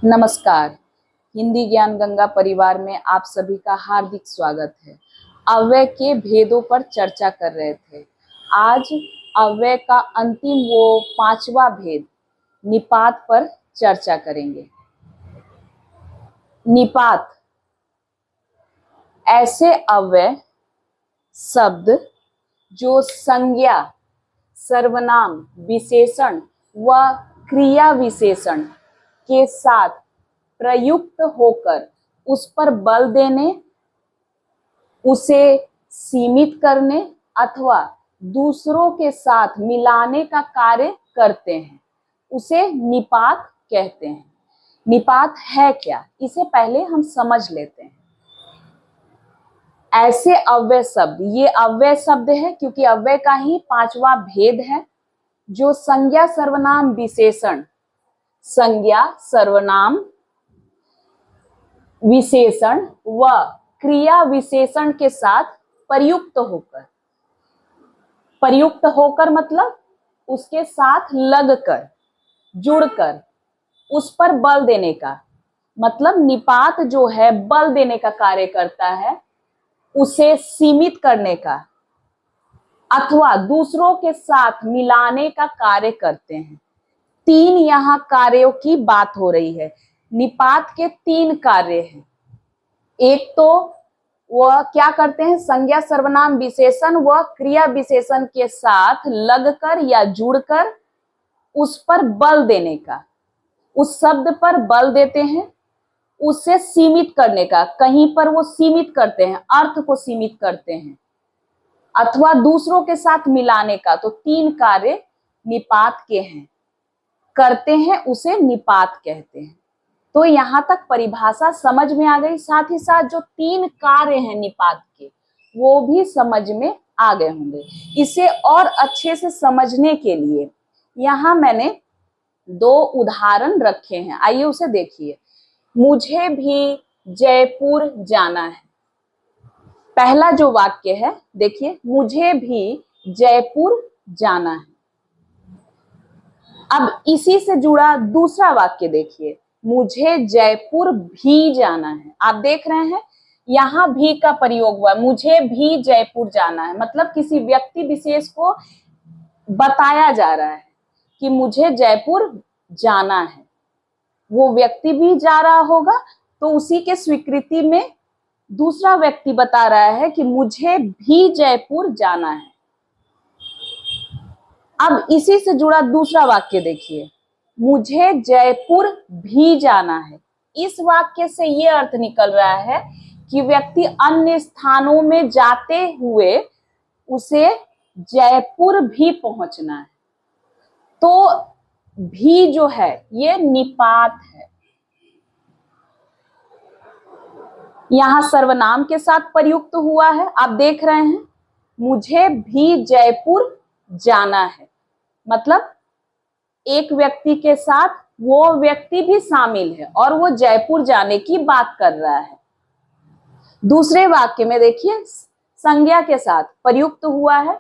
नमस्कार। हिंदी ज्ञान गंगा परिवार में आप सभी का हार्दिक स्वागत है। अव्यय के भेदों पर चर्चा कर रहे थे। आज अव्यय का अंतिम वो 5वां भेद निपात पर चर्चा करेंगे। निपात ऐसे अव्यय शब्द जो संज्ञा, सर्वनाम, विशेषण व क्रिया विशेषण के साथ प्रयुक्त होकर उस पर बल देने, उसे सीमित करने अथवा दूसरों के साथ मिलाने का कार्य करते हैं, उसे निपात कहते हैं। निपात है क्या, इसे पहले हम समझ लेते हैं। ऐसे अव्यय शब्द, ये अव्यय शब्द है क्योंकि अव्यय का ही 5वां भेद है, जो संज्ञा, सर्वनाम, विशेषण, संज्ञा, सर्वनाम, विशेषण व क्रिया विशेषण के साथ प्रयुक्त होकर मतलब उसके साथ लगकर, जुड़कर उस पर बल देने का मतलब निपात जो है बल देने का कार्य करता है, उसे सीमित करने का अथवा दूसरों के साथ मिलाने का कार्य करते हैं। 3 यहाँ कार्यों की बात हो रही है। निपात के 3 कार्य हैं। एक तो वह क्या करते हैं, संज्ञा, सर्वनाम, विशेषण व क्रिया विशेषण के साथ लगकर या जुड़कर उस पर बल देने का, उस शब्द पर बल देते हैं, उसे सीमित करने का, कहीं पर वो सीमित करते हैं, अर्थ को सीमित करते हैं अथवा दूसरों के साथ मिलाने का। तो 3 कार्य निपात के हैं, करते हैं, उसे निपात कहते हैं। तो यहां तक परिभाषा समझ में आ गई, साथ ही साथ जो 3 कार्य हैं निपात के वो भी समझ में आ गए होंगे। इसे और अच्छे से समझने के लिए यहां मैंने 2 उदाहरण रखे हैं, आइए उसे देखिए। मुझे भी जयपुर जाना है। पहला जो वाक्य है देखिए, मुझे भी जयपुर जाना है। अब इसी से जुड़ा दूसरा वाक्य देखिए, मुझे जयपुर भी जाना है। आप देख रहे हैं यहां भी का प्रयोग हुआ, मुझे भी जयपुर जाना है, मतलब किसी व्यक्ति विशेष को बताया जा रहा है कि मुझे जयपुर जाना है। वो व्यक्ति भी जा रहा होगा तो उसी के स्वीकृति में दूसरा व्यक्ति बता रहा है कि मुझे भी जयपुर जाना है। अब इसी से जुड़ा दूसरा वाक्य देखिए, मुझे जयपुर भी जाना है। इस वाक्य से ये अर्थ निकल रहा है कि व्यक्ति अन्य स्थानों में जाते हुए उसे जयपुर भी पहुंचना है। तो भी जो है ये निपात है। यहां सर्वनाम के साथ प्रयुक्त हुआ है, आप देख रहे हैं, मुझे भी जयपुर जाना है, मतलब एक व्यक्ति के साथ वो व्यक्ति भी शामिल है और वो जयपुर जाने की बात कर रहा है। दूसरे वाक्य में देखिए, संज्ञा के साथ प्रयुक्त हुआ है,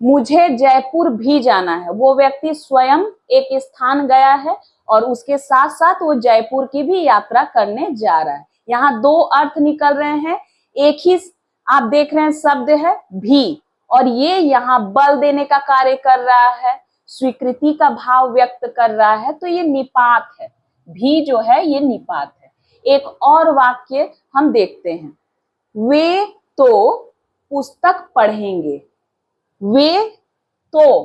मुझे जयपुर भी जाना है। वो व्यक्ति स्वयं एक स्थान गया है और उसके साथ साथ वो जयपुर की भी यात्रा करने जा रहा है। यहाँ 2 अर्थ निकल रहे हैं। एक ही आप देख रहे हैं शब्द है भी, और ये यहाँ बल देने का कार्य कर रहा है, स्वीकृति का भाव व्यक्त कर रहा है, तो ये निपात है। भी जो है ये निपात है। एक और वाक्य हम देखते हैं, वे तो पुस्तक पढ़ेंगे। वे तो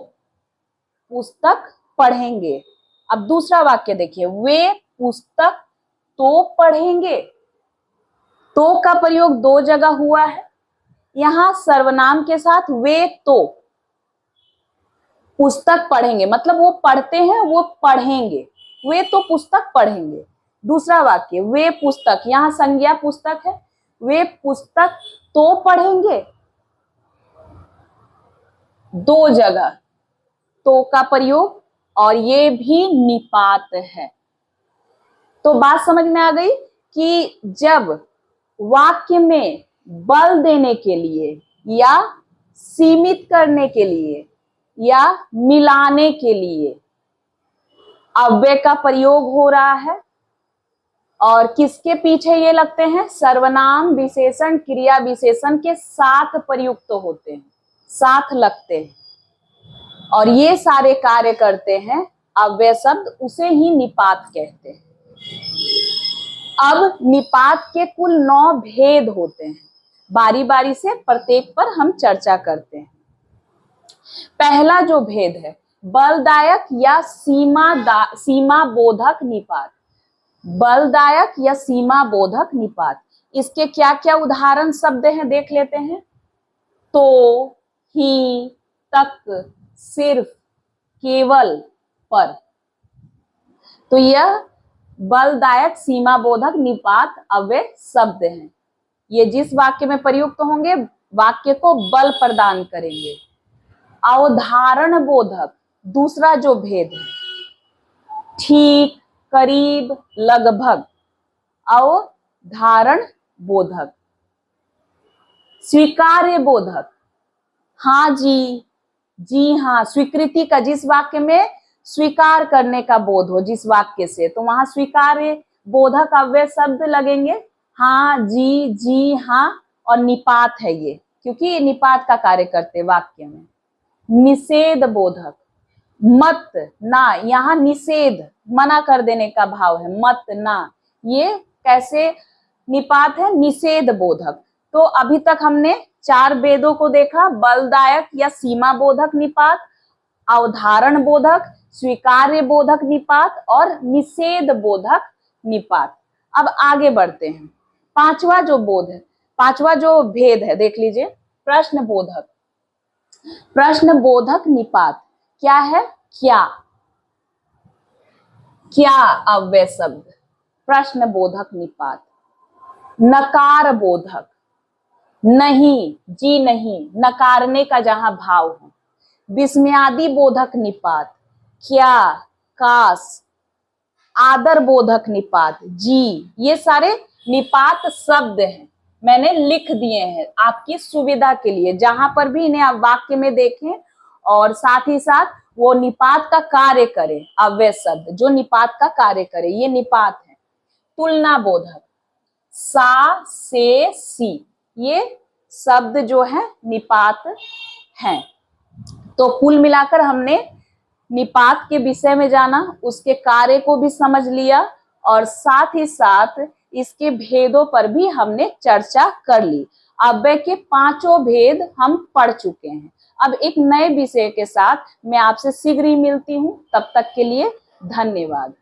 पुस्तक पढ़ेंगे। अब दूसरा वाक्य देखिए, वे पुस्तक तो पढ़ेंगे। तो का प्रयोग 2 जगह हुआ है। यहां सर्वनाम के साथ वे तो पुस्तक पढ़ेंगे, मतलब वो पढ़ते हैं, वो पढ़ेंगे, वे तो पुस्तक पढ़ेंगे। दूसरा वाक्य, वे पुस्तक, यहां संज्ञा पुस्तक है, वे पुस्तक तो पढ़ेंगे। 2 जगह तो का प्रयोग, और ये भी निपात है। तो बात समझ में आ गई कि जब वाक्य में बल देने के लिए या सीमित करने के लिए या मिलाने के लिए अव्यय का प्रयोग हो रहा है और किसके पीछे ये लगते हैं? सर्वनाम विशेषण क्रिया विशेषण के साथ प्रयुक्त होते हैं, साथ लगते हैं और ये सारे कार्य करते हैं अव्यय शब्द, उसे ही निपात कहते हैं। अब निपात के कुल 9 भेद होते हैं, बारी बारी से प्रत्येक पर हम चर्चा करते हैं। पहला जो भेद है बलदायक या सीमा बोधक निपात। बलदायक या सीमा बोधक निपात, इसके क्या क्या उदाहरण शब्द हैं देख लेते हैं। तो, ही, तक, सिर्फ, केवल, पर। तो यह बलदायक सीमा बोधक निपात अव्यय शब्द हैं। ये जिस वाक्य में प्रयुक्त होंगे वाक्य को बल प्रदान करेंगे। अवधारण बोधक दूसरा जो भेद है, ठीक, करीब, लगभग, अवधारण बोधक। स्वीकार्य बोधक, हाँ जी, जी हाँ, स्वीकृति का, जिस वाक्य में स्वीकार करने का बोध हो जिस वाक्य से, तो वहां स्वीकार्य बोधक अव्यय शब्द लगेंगे। हाँ, जी हाँ, और निपात है ये, क्योंकि ये निपात का कार्य करते वाक्य में। निषेध बोधक, मत, ना, यहाँ निषेध, मना कर देने का भाव है, मत, ना, ये कैसे निपात है? निषेध बोधक। तो अभी तक हमने 4 भेदों को देखा, बलदायक या सीमा बोधक निपात, अवधारण बोधक, स्वीकार्य बोधक निपात और निषेध बोधक निपात। अब आगे बढ़ते हैं। पांचवा जो भेद है देख लीजिए, प्रश्न बोधक। प्रश्न बोधक निपात क्या है? क्या अव्यय शब्द, प्रश्न बोधक निपात। नकार बोधक, नहीं, जी नहीं, नकारने का जहां भाव हो। विस्मयादि बोधक निपात, क्या, काश। आदर बोधक निपात, जी। ये सारे निपात शब्द हैं, मैंने लिख दिए हैं आपकी सुविधा के लिए, जहां पर भी इन्हें आप वाक्य में देखें और साथ ही साथ वो निपात का कार्य करे, अव्यय शब्द जो निपात का कार्य करे, ये निपात है। तुलना बोधक, सा, से, सी, ये शब्द जो है निपात हैं। तो कुल मिलाकर हमने निपात के विषय में जाना, उसके कार्य को भी समझ लिया और साथ ही साथ इसके भेदों पर भी हमने चर्चा कर ली। अव्यय के 5 भेद हम पढ़ चुके हैं। अब एक नए विषय के साथ मैं आपसे शीघ्र ही मिलती हूँ, तब तक के लिए धन्यवाद।